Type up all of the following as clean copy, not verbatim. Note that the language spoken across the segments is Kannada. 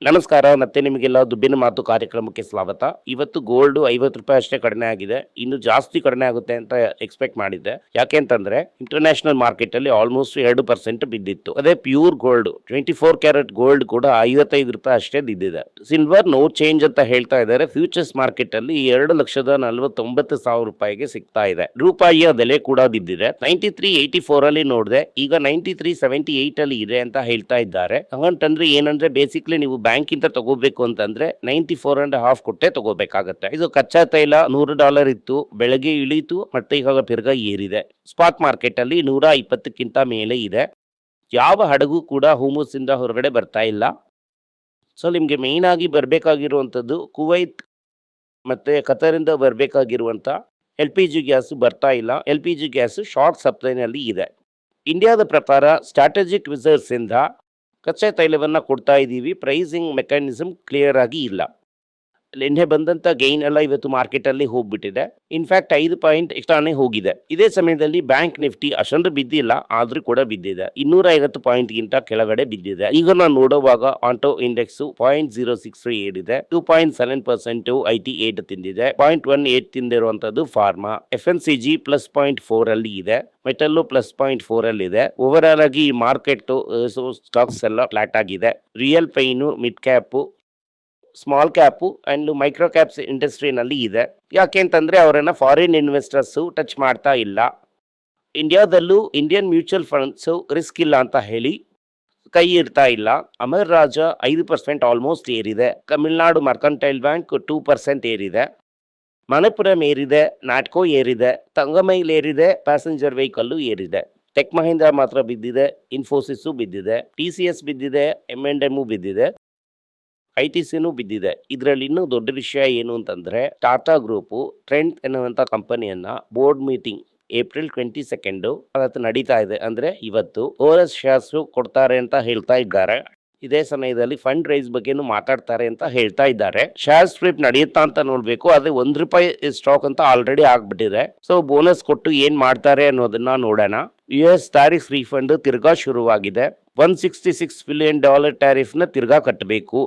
ನಮಸ್ಕಾರ. ಮತ್ತೆ ನಿಮಗೆಲ್ಲ ದುಡ್ಡಿನ ಮಾತು ಕಾರ್ಯಕ್ರಮಕ್ಕೆ ಸ್ವಾಗತ. ಇವತ್ತು ಗೋಲ್ಡ್ 50 ರೂಪಾಯಿ ಅಷ್ಟೇ ಕಡಿಮೆ ಆಗಿದೆ. ಇನ್ನು ಜಾಸ್ತಿ ಕಡಿಮೆ ಆಗುತ್ತೆ ಅಂತ ಎಕ್ಸ್ಪೆಕ್ಟ್ ಮಾಡಿದ್ದೆ. ಯಾಕೆ ಅಂತಂದ್ರೆ ಇಂಟರ್ನ್ಯಾಷನಲ್ ಮಾರ್ಕೆಟ್ ಅಲ್ಲಿ ಆಲ್ಮೋಸ್ಟ್ 2% ಬಿದ್ದಿತ್ತು. ಅದೇ ಪ್ಯೂರ್ ಗೋಲ್ಡ್ 24 ಕ್ಯಾರೆಟ್ ಗೋಲ್ಡ್ ಕೂಡ 55 ರೂಪಾಯಿ ಅಷ್ಟೇ ಬಿದ್ದಿದೆ. ಸಿಲ್ವರ್ ನೋ ಚೇಂಜ್ ಅಂತ ಹೇಳ್ತಾ ಇದ್ದಾರೆ. ಫ್ಯೂಚರ್ಸ್ ಮಾರ್ಕೆಟ್ ಅಲ್ಲಿ 2,49,000 ರೂಪಾಯಿಗೆ ಸಿಗ್ತಾ ಇದೆ. ರೂಪಾಯಿಯ ಬೆಲೆ ಕೂಡ ಬಿದ್ದಿದೆ. 93.84 ಅಲ್ಲಿ ನೋಡಿದೆ, ಈಗ 93.78 ಅಲ್ಲಿ ಇದೆ ಅಂತ ಹೇಳ್ತಾ ಇದ್ದಾರೆ. ಹಾಗಂತಂದ್ರೆ ಏನಂದ್ರೆ ಬೇಸಿಕ್ಲಿ ನೀವು ಬ್ಯಾಂಕ್ ಇಂದ ತಗೋಬೇಕು ಅಂತಂದ್ರೆ 94.5 ಕೊಟ್ಟೆ ತಗೋಬೇಕಾಗತ್ತೆ. ಇದು ಕಚ್ಚಾ ತೈಲ $100 ಇತ್ತು, ಬೆಳಗ್ಗೆ ಇಳೀತು, ಮತ್ತೆ ಈಗ ತಿರ್ಗಾ ಏರಿದೆ. ಸ್ಪಾಟ್ ಮಾರ್ಕೆಟ್ ಅಲ್ಲಿ 120ಕ್ಕಿಂತ ಮೇಲೆ ಇದೆ. ಯಾವ ಹಡಗು ಕೂಡ ಹುಮುಸ್ ಇಂದ ಹೊರಗಡೆ ಬರ್ತಾ ಇಲ್ಲ. ಸೊ ನಿಮ್ಗೆ ಮೇನ್ ಆಗಿ ಬರ್ಬೇಕಾಗಿರುವಂತದ್ದು ಕುವೈತ್ ಮತ್ತೆ ಕತರ್ ಇಂದ ಬರ್ಬೇಕಾಗಿರುವಂತ LPG ಗ್ಯಾಸ್ ಬರ್ತಾ ಇಲ್ಲ. LPG ಗ್ಯಾಸ್ ಶಾರ್ಟ್ ಸಪ್ಲೈನಲ್ಲಿ ಇದೆ. ಇಂಡಿಯಾದ ಪ್ರಕಾರ ಸ್ಟ್ರಾಟಜಿಕ್ ರಿಸರ್ವ್ಸ್ ಇಂದ ಕಚ್ಚಾ ತೈಲವನ್ನ ಕೊಡ್ತಾ ಇದ್ದೀವಿ. ಪ್ರೈಸಿಂಗ್ ಮೆಕ್ಯಾನಿಸಮ್ ಕ್ಲಿಯರ್ ಆಗಿ ಇಲ್ಲ. ನಿನ್ನೆ ಬಂದಂತ ಗೈನ್ ಎಲ್ಲ ಇವತ್ತು ಮಾರ್ಕೆಟ್ ಅಲ್ಲಿ ಹೋಗ್ಬಿಟ್ಟಿದೆ. ಇನ್ಫ್ಯಾಕ್ಟ್ 5 ಪಾಯಿಂಟ್ ಎಕ್ಸ್ಟ್ರಾನೇ ಹೋಗಿದೆ. ಇದೇ ಸಮಯದಲ್ಲಿ ಬ್ಯಾಂಕ್ ನಿಫ್ಟಿ ಅಷ್ಟೊಂದು ಬಿದ್ದಿಲ್ಲ, ಆದ್ರೂ ಕೂಡ ಬಿದ್ದಿದೆ. 250 ಪಾಯಿಂಟ್ ಗಿಂತ ಕೆಳಗಡೆ ಬಿದ್ದಿದೆ. ಈಗ ನಾನು ನೋಡುವಾಗ ಆಟೋ ಇಂಡೆಕ್ಸ್ 0.063 ಏರಿದೆ. 2.7% IT 8 ತಿಂದಿದೆ. 0.18 ತಿಂದಿರುವಂತದ್ದು ಫಾರ್ಮಾ. FMCG +0.4 ಅಲ್ಲಿ ಇದೆ. ಮೆಟಲ್ಲು +0.4 ಅಲ್ಲಿ ಇದೆ. ಓವರ್ ಆಲ್ ಆಗಿ ಮಾರ್ಕೆಟ್ ಸ್ಟಾಕ್ಸ್ ಎಲ್ಲ ಫ್ಲಾಟ್ ಆಗಿದೆ. ರಿಯಲ್ ಪೈನು, mid cap, small cap and micro caps ಇಂಡಸ್ಟ್ರಿನಲ್ಲಿ ಇದೆ. ಯಾಕೆ ಅಂತಂದ್ರೆ ಅವರನ್ನ ಫಾರಿನ್ ಇನ್ವೆಸ್ಟರ್ಸ್ ಟಚ್ ಮಾಡ್ತಾ ಇಲ್ಲ. ಇಂಡಿಯಾದಲ್ಲೂ ಇಂಡಿಯನ್ ಮ್ಯೂಚುವಲ್ ಫಂಡ್ಸ್ ರಿಸ್ಕ್ ಇಲ್ಲ ಅಂತ ಹೇಳಿ ಕೈ ಇಡ್ತಾ ಇಲ್ಲ. ಅಮರ್ ರಾಜ 5% ಆಲ್ಮೋಸ್ಟ್ ಏರಿದೆ. ತಮಿಳ್ನಾಡು ಮರ್ಕಂಟೈಲ್ ಬ್ಯಾಂಕ್ 2% ಏರಿದೆ. ಮಣಪುರಂ ಏರಿದೆ. ನಾಟ್ಕೋ ಏರಿದೆ. ತಂಗಮೈಲ್ ಏರಿದೆ. ಪ್ಯಾಸೆಂಜರ್ ವೆಹಿಕಲ್ಲು ಏರಿದೆ. ಟೆಕ್ ಮಹೀಂದ್ರ ಮಾತ್ರ ಬಿದ್ದಿದೆ. ಇನ್ಫೋಸಿಸ್ ಬಿದ್ದಿದೆ. TCS ಬಿದ್ದಿದೆ. M&M ಬಿದ್ದಿದೆ. ITCನೂ ಬಿದ್ದಿದೆ. ಇದರಲ್ಲಿ ಇನ್ನೂ ದೊಡ್ಡ ವಿಷಯ ಏನು ಅಂತಂದ್ರೆ ಟಾಟಾ ಗ್ರೂಪ್ ಟ್ರೆಂಡ್ ಎನ್ನುವಂತ ಕಂಪನಿಯನ್ನ ಬೋರ್ಡ್ ಮೀಟಿಂಗ್ ಏಪ್ರಿಲ್ 22 ಅವತ್ತು ನಡೀತಾ ಇದೆ. ಅಂದ್ರೆ ಇವತ್ತು ಓರಸ್ ಶೇರ್ಸ್ ಕೊಡ್ತಾರೆ ಅಂತ ಹೇಳ್ತಾ ಇದ್ದಾರೆ. ಇದೇ ಸಮಯದಲ್ಲಿ ಫಂಡ್ ರೈಸ್ ಬಗ್ಗೆನೂ ಮಾತಾಡ್ತಾರೆ ಅಂತ ಹೇಳ್ತಾ ಇದ್ದಾರೆ. ಶೇರ್ ಸ್ಪ್ಲಿಟ್ ನಡೆಯುತ್ತಾ ಅಂತ ನೋಡ್ಬೇಕು. ಅದೇ $1 ಸ್ಟಾಕ್ ಅಂತ ಆಲ್ರೆಡಿ ಆಗ್ಬಿಟ್ಟಿದೆ. ಸೊ ಬೋನಸ್ ಕೊಟ್ಟು ಏನ್ ಮಾಡ್ತಾರೆ ಅನ್ನೋದನ್ನ ನೋಡೋಣ. US ಟ್ಯಾರಿಫ್ ರೀಫಂಡ್ ತಿರ್ಗಾ ಶುರುವಾಗಿದೆ. $166 ಬಿಲಿಯನ್ ಟ್ಯಾರಿಫ್ ನ ತಿರ್ಗಾ ಕಟ್ಟಬೇಕು.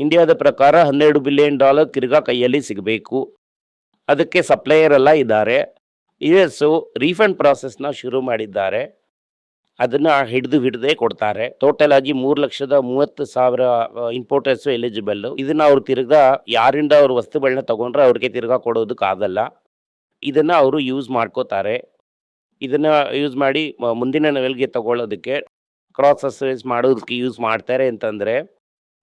ಇಂಡಿಯಾದ ಪ್ರಕಾರ $12 ಬಿಲಿಯನ್ ತಿರ್ಗಾ ಕೈಯಲ್ಲಿ ಸಿಗಬೇಕು. ಅದಕ್ಕೆ ಸಪ್ಲೈಯರ್ ಎಲ್ಲ ಇದ್ದಾರೆ. US ರೀಫಂಡ್ ಪ್ರಾಸೆಸ್ನ ಶುರು ಮಾಡಿದ್ದಾರೆ. ಅದನ್ನ ಹಿಡಿದೇ ಕೊಡ್ತಾರೆ. ಟೋಟಲ್ ಆಗಿ 3,30,000 ಇಂಪೋರ್ಟರ್ಸ್ ಎಲಿಜಿಬಲ್. ಇದನ್ನ ಅವ್ರು ತಿರ್ಗಾ ಯಾರಿಂದ ಅವ್ರ ವಸ್ತುಗಳನ್ನ ತಗೊಂಡ್ರೆ ಅವ್ರಿಗೆ ತಿರ್ಗಾ ಕೊಡೋದಕ್ಕಾಗಲ್ಲ. ಇದನ್ನ ಅವರು ಯೂಸ್ ಮಾಡ್ಕೋತಾರೆ. ಇದನ್ನ ಯೂಸ್ ಮಾಡಿ ಮುಂದಿನ ಲೆವೆಲ್ಗೆ ತಗೊಳ್ಳೋದಕ್ಕೆ ಕ್ರಾಸ್ ಅಸೆಸ್ ಮಾಡೋದಕ್ಕೆ ಯೂಸ್ ಮಾಡ್ತಾರೆ. ಅಂತಂದ್ರೆ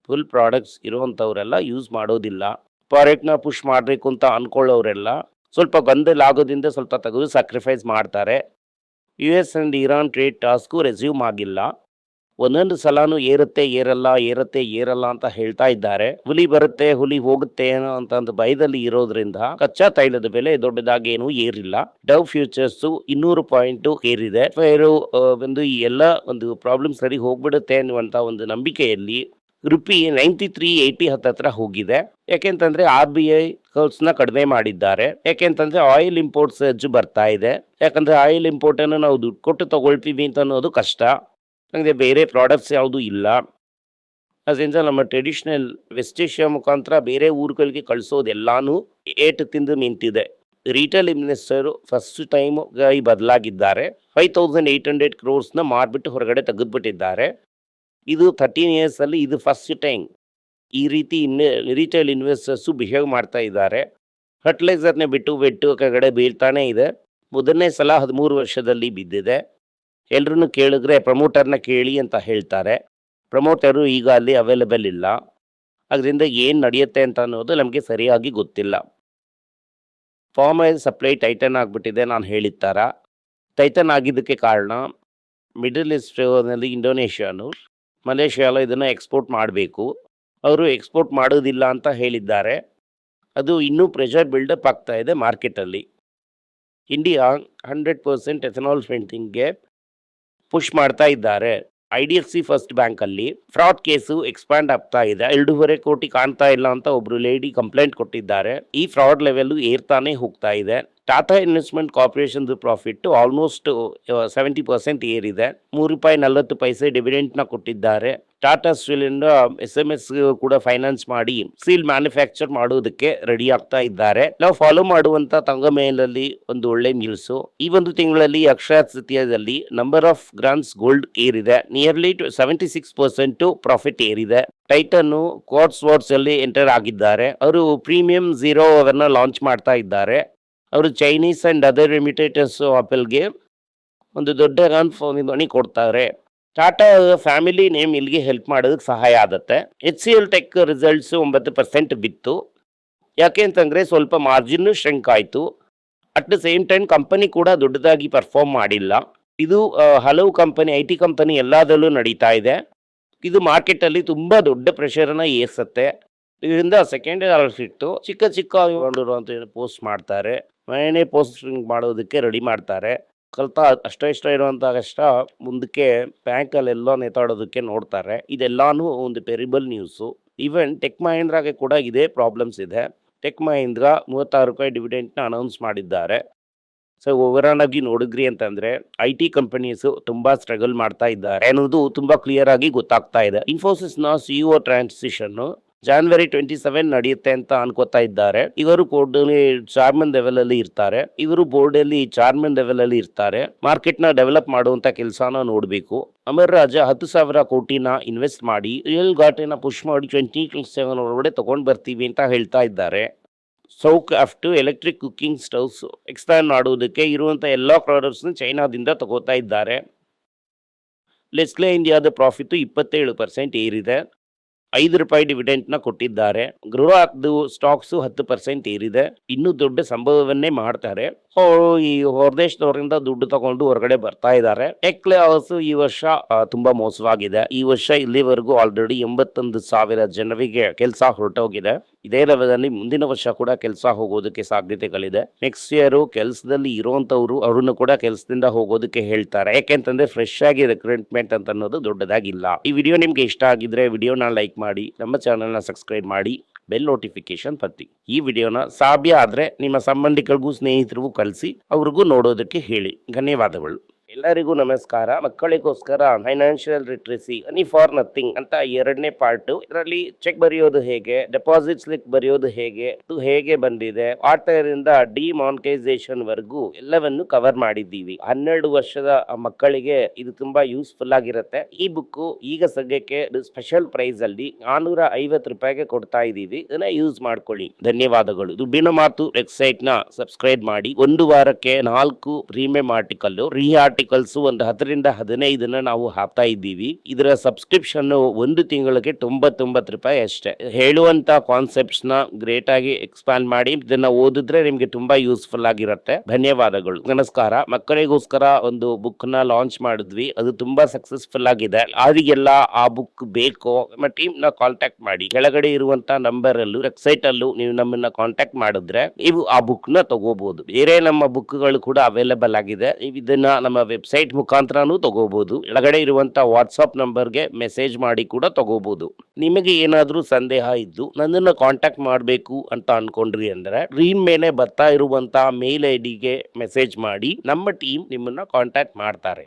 ಫುಲ್ ಪ್ರಾಡಕ್ಟ್ಸ್ ಇರುವಂಥವರೆಲ್ಲ ಯೂಸ್ ಮಾಡೋದಿಲ್ಲ. ಪ್ರಾಡಕ್ಟ್ನ ಪುಷ್ ಮಾಡಬೇಕು ಅಂತ ಅನ್ಕೊಳ್ಳೋರೆಲ್ಲ ಸ್ವಲ್ಪ ಗೊಂದಲ ಆಗೋದ್ರಿಂದ ಸ್ವಲ್ಪ ತೆಗೆದು ಸ್ಯಾಕ್ರಿಫೈಸ್ ಮಾಡ್ತಾರೆ. US and Iran trade task resume ಆಗಿಲ್ಲ. ಒಂದೊಂದು ಸಲಾನು ಏರುತ್ತೆ ಏರಲ್ಲ ಅಂತ ಹೇಳ್ತಾ ಇದ್ದಾರೆ. ಹುಲಿ ಬರುತ್ತೆ ಹುಲಿ ಹೋಗುತ್ತೆ ಏನೋ ಅಂತ ಒಂದು ಭಯದಲ್ಲಿ ಇರೋದ್ರಿಂದ ಕಚ್ಚಾ ತೈಲದ ಬೆಲೆ ದೊಡ್ಡದಾಗಿ ಏನು ಏರಿಲ್ಲ. ಡವ್ ಫ್ಯೂಚರ್ಸ್ 200 ಪಾಯಿಂಟ್ ಏರಿದೆ. ಒಂದು ಈ ಎಲ್ಲ ಒಂದು ಪ್ರಾಬ್ಲಮ್ ಸರಿ ಹೋಗ್ಬಿಡುತ್ತೆ ಅನ್ನುವಂತ ಒಂದು ನಂಬಿಕೆಯಲ್ಲಿ ರುಪಿ 93.80 ಹತ್ತತ್ರ ಹೋಗಿದೆ. ಯಾಕೆಂತಂದ್ರೆ RBI ಕರ್ವ್ಸ್ನ ಕಡಿಮೆ ಮಾಡಿದ್ದಾರೆ. ಯಾಕೆಂತಂದ್ರೆ ಆಯಿಲ್ ಇಂಪೋರ್ಟ್ಸ್ ಹೆಚ್ಚು ಬರ್ತಾ ಇದೆ. ಯಾಕಂದ್ರೆ ಆಯಿಲ್ ಇಂಪೋರ್ಟ್ ಅನ್ನು ನಾವು ದುಡ್ಡು ಕೊಟ್ಟು ತಗೊಳ್ತೀವಿ ಅಂತ ಅನ್ನೋದು ಕಷ್ಟ. ಅಂದ್ರೆ ಬೇರೆ ಪ್ರಾಡಕ್ಟ್ಸ್ ಯಾವುದು ಇಲ್ಲ. ಅದರಿಂದ ನಮ್ಮ ಟ್ರೆಡಿಷನಲ್ ವೆಸ್ಟ್ ಏಷ್ಯಾ ಮುಖಾಂತರ ಬೇರೆ ಊರುಗಳಿಗೆ ಕಳಿಸೋದೆಲ್ಲಾನು ಏಟು ತಿಂದು ನಿಂತಿದೆ. ರಿಟೇಲ್ ಇನ್ವೆಸ್ಟರ್ ಫಸ್ಟ್ ಟೈಮ್ ಈ ಬದಲಾಗಿದ್ದಾರೆ. 5,800 crores ಮಾರ್ಬಿಟ್ಟು ಹೊರಗಡೆ ತೆಗೆದ್ಬಿಟ್ಟಿದ್ದಾರೆ. ಇದು 13 years ಅಲ್ಲಿ ಇದು ಫಸ್ಟ್ ಟೈಮ್ ಈ ರೀತಿ ರಿಟೇಲ್ ಇನ್ವೆಸ್ಟರ್ಸು ಬಿಹೇವ್ ಮಾಡ್ತಾ ಇದ್ದಾರೆ. ಫರ್ಟಿಲೈಸರ್ನ ಬಿಟ್ಟು ಕೆಳಗಡೆ ಬೀಳ್ತಾನೆ ಇದೆ. ಮೊದಲನೇ ಸಲ 13 ವರ್ಷದಲ್ಲಿ ಬಿದ್ದಿದೆ. ಎಲ್ರೂ ಕೇಳಿದ್ರೆ ಪ್ರಮೋಟರ್ನ ಕೇಳಿ ಅಂತ ಹೇಳ್ತಾರೆ. ಪ್ರಮೋಟರು ಈಗ ಅಲ್ಲಿ ಅವೈಲೇಬಲ್ ಇಲ್ಲ. ಅದರಿಂದ ಏನು ನಡೆಯುತ್ತೆ ಅಂತ ಅನ್ನೋದು ನಮಗೆ ಸರಿಯಾಗಿ ಗೊತ್ತಿಲ್ಲ. ಫಾರ್ಮ್ ಆಯಿಲ್ ಸಪ್ಲೈ ಟೈಟನ್ ಆಗಿಬಿಟ್ಟಿದೆ. ನಾನು ಹೇಳಿದ ಥರ ಟೈಟನ್ ಆಗಿದ್ದಕ್ಕೆ ಕಾರಣ ಮಿಡಲ್ ಈಸ್ಟ್ನಲ್ಲಿ ಇಂಡೋನೇಷ್ಯಾನು ಮಲೇಷ್ಯಾಲು ಇದನ್ನು ಎಕ್ಸ್ಪೋರ್ಟ್ ಮಾಡಬೇಕು. ಅವರು ಎಕ್ಸ್ಪೋರ್ಟ್ ಮಾಡೋದಿಲ್ಲ ಅಂತ ಹೇಳಿದ್ದಾರೆ. ಅದು ಇನ್ನೂ ಪ್ರೆಷರ್ ಬಿಲ್ಡಪ್ ಆಗ್ತಾ ಇದೆ ಮಾರ್ಕೆಟಲ್ಲಿ. ಇಂಡಿಯಾ 100% ಎಥನಾಲ್ ಸ್ಮೆಲ್ಟಿಂಗ್ಗೆ ಪುಷ್ ಮಾಡ್ತಾ ಇದ್ದಾರೆ. IDFC ಫಸ್ಟ್ ಬ್ಯಾಂಕಲ್ಲಿ ಫ್ರಾಡ್ ಕೇಸು ಎಕ್ಸ್ಪ್ಯಾಂಡ್ ಆಗ್ತಾ ಇದೆ. 2.5 ಕೋಟಿ ಕಾಣ್ತಾ ಇಲ್ಲ ಅಂತ ಒಬ್ರು ಲೇಡಿ ಕಂಪ್ಲೇಂಟ್ ಕೊಟ್ಟಿದ್ದಾರೆ. ಈ ಫ್ರಾಡ್ ಲೆವೆಲ್ ಏರ್ತಾನೆ ಹೋಗ್ತಾ ಇದೆ. Tata investment corporation profit almost 70% ಏರಿದೆ. ₹3.40 ಡಿವಿಡೆಂಟ್ ನ ಕೊಟ್ಟಿದ್ದಾರೆ. ಟಾಟಾ ಸ್ಟೀಲ್ ಇಂದ SMS ಕೂಡ ಫೈನಾನ್ಸ್ ಮಾಡಿ ಸ್ಟೀಲ್ ಮ್ಯಾನುಫ್ಯಾಕ್ಚರ್ ಮಾಡೋದಕ್ಕೆ ರೆಡಿ ಆಗ್ತಾ ಇದ್ದಾರೆ. ನಾವು ಫಾಲೋ ಮಾಡುವಂತ ತಂಗ ಮೇಲಲ್ಲಿ ಒಂದು ಒಳ್ಳೆ ನ್ಯೂಸ್. ಈ ಒಂದು ತಿಂಗಳಲ್ಲಿ ಅಕ್ಷಯ ತೃತೀಯದಲ್ಲಿ ನಂಬರ್ ಆಫ್ ಗ್ರಾಮ್ಸ್ ಗೋಲ್ಡ್ ಏರಿದೆ. ನಿಯರ್ಲಿ 76% ಪ್ರಾಫಿಟ್ ಏರಿದೆ. ಟೈಟನ್ ಕ್ವಾರ್ಟ್ಸ್ ವಾರ್ಡ್ಸ್ ಅಲ್ಲಿ ಎಂಟರ್ ಆಗಿದ್ದಾರೆ. ಅವರು ಪ್ರೀಮಿಯಂ 0 ಅವನ್ನ ಲಾಂಚ್ ಮಾಡ್ತಾ ಇದ್ದಾರೆ. ಅವರು ಚೈನೀಸ್ ಅಂಡ್ ಅದರ್ ಇಮಿಟೇಟರ್ಸ್ ಆಪಲ್ಗೆ ಒಂದು ದೊಡ್ಡ ಮನಿ ಕೊಡ್ತಾರೆ. ಟಾಟಾ ಫ್ಯಾಮಿಲಿ ನೇಮ್ ಇಲ್ಲಿಗೆ ಹೆಲ್ಪ್ ಮಾಡೋದಕ್ಕೆ ಸಹಾಯ ಆಗುತ್ತೆ. HCL ಟೆಕ್ ರಿಸಲ್ಟ್ಸ್ 9% ಬಿತ್ತು. ಯಾಕೆ ಅಂತಂದ್ರೆ ಸ್ವಲ್ಪ ಮಾರ್ಜಿನ್ ಶ್ರಿಂಕ್ ಆಯಿತು. At the same time company ಕೂಡ ದೊಡ್ಡದಾಗಿ ಪರ್ಫಾರ್ಮ್ ಮಾಡಿಲ್ಲ. ಇದು ಹಲವು ಕಂಪನಿ IT ಕಂಪನಿ ಎಲ್ಲದರಲ್ಲೂ ನಡೀತಾ ಇದೆ. ಇದು ಮಾರ್ಕೆಟಲ್ಲಿ ತುಂಬಾ ದೊಡ್ಡ ಪ್ರೆಷರನ್ನ ಏರ್ಸುತ್ತೆ. ಇದರಿಂದ ಸೆಕೆಂಡ್ ಇತ್ತು ಚಿಕ್ಕ ಅಂತ ಪೋಸ್ಟ್ ಮಾಡ್ತಾರೆ. ಮನೆ ಪೋಸ್ಟಿಂಗ್ ಮಾಡೋದಕ್ಕೆ ರೆಡಿ ಮಾಡ್ತಾರೆ. ಕಲ್ತ ಇಷ್ಟ ಇರುವಂತ ಕಷ್ಟ ಮುಂದಕ್ಕೆ ಬ್ಯಾಂಕಲ್ಲೆಲ್ಲ ನೇತಾಡೋದಕ್ಕೆ ನೋಡ್ತಾರೆ. ಇದೆಲ್ಲಾನು ಒಂದು ಪೆರಿಬಲ್ ನ್ಯೂಸು. ಈವನ್ ಟೆಕ್ ಮಹೀಂದ್ರಾಗೆ ಕೂಡ ಇದೇ ಪ್ರಾಬ್ಲಮ್ಸ್ ಇದೆ. ಟೆಕ್ ಮಹೀಂದ್ರಾ ₹36 ಡಿವಿಡೆಂಟ್ನ ಅನೌನ್ಸ್ ಮಾಡಿದ್ದಾರೆ. ಸೊ ಓವರಾಲ್ ಆಗಿ ನೋಡಿದ್ರಿ ಅಂತಂದ್ರೆ IT ಕಂಪನೀಸ್ ತುಂಬಾ ಸ್ಟ್ರಗಲ್ ಮಾಡ್ತಾ ಇದ್ದಾರೆ ಅನ್ನೋದು ತುಂಬಾ ಕ್ಲಿಯರ್ ಆಗಿ ಗೊತ್ತಾಗ್ತಾ ಇದೆ. ಇನ್ಫೋಸಿಸ್ ನ CEO ಟ್ರಾನ್ಸಿಷನ್ January 27 ನಡೆಯುತ್ತೆ ಅಂತ ಅನ್ಕೋತಾ ಇದ್ದಾರೆ. ಇವರು ಚಾರ್ಮನ್ ಲೆವೆಲ್ ಅಲ್ಲಿ ಇರ್ತಾರೆ. ಇವರು ಬೋರ್ಡ್ ಅಲ್ಲಿ ಚಾರ್ಮನ್ ಲೆವೆಲ್ ಅಲ್ಲಿ ಇರ್ತಾರೆ. ಮಾರ್ಕೆಟ್ ನ ಡೆವಲಪ್ ಮಾಡುವಂತ ಕೆಲಸನ ನೋಡ್ಬೇಕು. ಅಮರ್ ರಾಜ 10,000 ಕೋಟಿನ ಇನ್ವೆಸ್ಟ್ ಮಾಡಿ ರಿಯಲ್ ಘಾಟಿನ ಪುಷ್ ಮಾಡಿ 2027 ಒಳಗಡೆ ತಗೊಂಡ್ ಬರ್ತೀವಿ ಅಂತ ಹೇಳ್ತಾ ಇದ್ದಾರೆ. ಸೌಕ್ ಆಫ್ಟು ಎಲೆಕ್ಟ್ರಿಕ್ ಕುಕಿಂಗ್ ಸ್ಟವ್ಸ್ ಎಕ್ಸ್ಪ್ಯಾಂಡ್ ಮಾಡೋದಕ್ಕೆ ಇರುವಂತ ಎಲ್ಲಾ ಪ್ರಾಡಕ್ಟ್ಸ್ ಚೈನಾದಿಂದ ತಗೋತಾ ಇದ್ದಾರೆ. ಲೆಸ್ಲೆ ಇಂಡಿಯಾದ ಪ್ರಾಫಿಟ್ 27% ಏರಿದೆ. ₹5 ಡಿವಿಡೆಂಟ್ ನ ಕೊಟ್ಟಿದ್ದಾರೆ. ಗೃಹದ್ದು ಸ್ಟಾಕ್ಸ್ 10% ಏರಿದೆ. ಇನ್ನೂ ದೊಡ್ಡ ಸಂಭವವನ್ನೇ ಮಾಡ್ತಾರೆ. ಈ ಹೊರದೇಶದವರಿಂದ ದುಡ್ಡು ತಗೊಂಡು ಹೊರಗಡೆ ಬರ್ತಾ ಇದ್ದಾರೆ. ಟೆಕ್ಲೆ ಹೌಸ್ ಈ ವರ್ಷ ತುಂಬಾ ಮೋಸವಾಗಿದೆ. ಈ ವರ್ಷ ಇಲ್ಲಿವರೆಗೂ ಆಲ್ರೆಡಿ 81,000 ಜನರಿಗೆ ಕೆಲಸ ಹೊರಟೋಗಿದೆ. ಇದೇ ಲೆವೆಲಲ್ಲಿ ಮುಂದಿನ ವರ್ಷ ಕೂಡ ಕೆಲಸ ಹೋಗೋದಕ್ಕೆ ಸಾಧ್ಯತೆಗಳಿದೆ. ನೆಕ್ಸ್ಟ್ ಇಯರ್ ಕೆಲಸದಲ್ಲಿ ಇರುವಂತವ್ರು ಅವ್ರನ್ನು ಕೂಡ ಕೆಲಸದಿಂದ ಹೋಗೋದಕ್ಕೆ ಹೇಳ್ತಾರೆ. ಯಾಕೆಂತಂದ್ರೆ ಫ್ರೆಶ್ ಆಗಿ ರಿಕ್ರೂಟ್ಮೆಂಟ್ ಅಂತ ಅನ್ನೋದು ದೊಡ್ಡದಾಗಿಲ್ಲ. ಈ ವಿಡಿಯೋ ನಿಮ್ಗೆ ಇಷ್ಟ ಆಗಿದ್ರೆ ವಿಡಿಯೋನ ಲೈಕ್ ಮಾಡಿ, ನಮ್ಮ ಚಾನೆಲ್ನ ಸಬ್ಸ್ಕ್ರೈಬ್ ಮಾಡಿ, ಬೆಲ್ ನೋಟಿಫಿಕೇಶನ್ ಪತ್ತಿ. ಈ ವಿಡಿಯೋನ ಸಾಧ್ಯ ಆದ್ರೆ ನಿಮ್ಮ ಸಂಬಂಧಿಕರಿಗೂ ಸ್ನೇಹಿತರಿಗೂ ಕಳಿಸಿ ಅವ್ರಿಗೂ ನೋಡೋದಕ್ಕೆ ಹೇಳಿ. ಧನ್ಯವಾದಗಳು. ಎಲ್ಲರಿಗೂ ನಮಸ್ಕಾರ. ಮಕ್ಕಳಿಗೋಸ್ಕರ financial literacy money for nothing ಅಂತ 2ನೇ ಪಾರ್ಟ್. ಇದರಲ್ಲಿ ಚೆಕ್ ಬರೆಯೋದು ಹೇಗೆ, ಡೆಪಾಸಿಟ್ ಸ್ಲಿಪ್ ಬರೆಯೋದು ಹೇಗೆ, ಇದು ಹೇಗೆ ಬಂದಿದೆ, ಆಟರಿಂದ ಡಿಮಾನಿಟೈಸೇಷನ್ ವರೆಗೂ ಎಲ್ಲವನ್ನು ಕವರ್ ಮಾಡಿದ್ದೀವಿ. 12 ವರ್ಷದ ಮಕ್ಕಳಿಗೆ ಇದು ತುಂಬಾ ಯೂಸ್ಫುಲ್ ಆಗಿರುತ್ತೆ. ಈ ಬುಕ್ ಈಗ ಸದ್ಯಕ್ಕೆ ಸ್ಪೆಷಲ್ ಪ್ರೈಸ್ ಅಲ್ಲಿ ₹450 ಕೊಡ್ತಾ ಇದ್ದೀವಿ. ಇದನ್ನ ಯೂಸ್ ಮಾಡ್ಕೊಳ್ಳಿ. ಧನ್ಯವಾದಗಳು. ದುಡ್ಡಿನ ಮಾತು ವೆಬ್ಸೈಟ್ ನ ಸಬ್ಸ್ಕ್ರೈಬ್ ಮಾಡಿ. ಒಂದು ವಾರಕ್ಕೆ 4 ಪ್ರೀಮಿಯಂ ಆರ್ಟಿಕಲ್ ಆರ್ಟಿಕಲ್ಸ್ ಒಂದು 10ರಿಂದ 15 ನಾವು ಹಾಕ್ತಾ ಇದ್ದೀವಿ. ಇದರ ಸಬ್ಸ್ಕ್ರಿಪ್ಷನ್ ಒಂದು ತಿಂಗಳಿಗೆ ₹99 ಅಷ್ಟೇ. ಹೇಳುವಂತ ಕಾನ್ಸೆಪ್ಟ್ಸ್ ನ ಗ್ರೇಟ್ ಆಗಿ ಎಕ್ಸ್ಪ್ಯಾಂಡ್ ಮಾಡಿ ಇದನ್ನ ಓದಿದ್ರೆ ನಿಮ್ಗೆ ತುಂಬಾ ಯೂಸ್ಫುಲ್ ಆಗಿರುತ್ತೆ. ಧನ್ಯವಾದಗಳು. ನಮಸ್ಕಾರ. ಮಕ್ಕಳಿಗೋಸ್ಕರ ಒಂದು ಬುಕ್ ನ ಲಾಂಚ್ ಮಾಡಿದ್ವಿ. ಅದು ತುಂಬಾ ಸಕ್ಸಸ್ಫುಲ್ ಆಗಿದೆ. ಯಾರಿಗೆಲ್ಲ ಆ ಬುಕ್ ಬೇಕೋ ನಮ್ಮ ಟೀಮ್ ನ ಕಾಂಟ್ಯಾಕ್ಟ್ ಮಾಡಿ. ಕೆಳಗಡೆ ಇರುವಂತ ನಂಬರ್ ಅಲ್ಲೂ ವೆಬ್ಸೈಟ್ ಅಲ್ಲೂ ನೀವು ನಮ್ಮನ್ನ ಕಾಂಟ್ಯಾಕ್ಟ್ ಮಾಡಿದ್ರೆ ನೀವು ಆ ಬುಕ್ ನ ತಗೋಬಹುದು. ಬೇರೆ ನಮ್ಮ ಬುಕ್ ಗಳು ಕೂಡ ಅವೈಲೇಬಲ್ ಆಗಿದೆ. ನೀವು ಇದನ್ನ ನಮ್ಮ ವೆಬ್ಸೈಟ್ ಮುಖಾಂತರನೂ ತಗೋಬಹುದು. ಕೆಳಗಡೆ ಇರುವಂತ ವಾಟ್ಸ್ಆಪ್ ನಂಬರ್ಗೆ ಮೆಸೇಜ್ ಮಾಡಿ ಕೂಡ ತಗೋಬಹುದು. ನಿಮಗೆ ಏನಾದ್ರೂ ಸಂದೇಹ ಇದ್ದು ನನ್ನನ್ನು ಕಾಂಟ್ಯಾಕ್ಟ್ ಮಾಡಬೇಕು ಅಂತ ಅನ್ಕೊಂಡ್ರಿ ಅಂದ್ರೆ ಸ್ಕ್ರೀನ್ ಮೇಲೆ ಬರ್ತಾ ಇರುವಂತ ಮೇಲ್ ID ಗೆ ಮೆಸೇಜ್ ಮಾಡಿ. ನಮ್ಮ ಟೀಮ್ ನಿಮ್ಮನ್ನ ಕಾಂಟ್ಯಾಕ್ಟ್ ಮಾಡ್ತಾರೆ.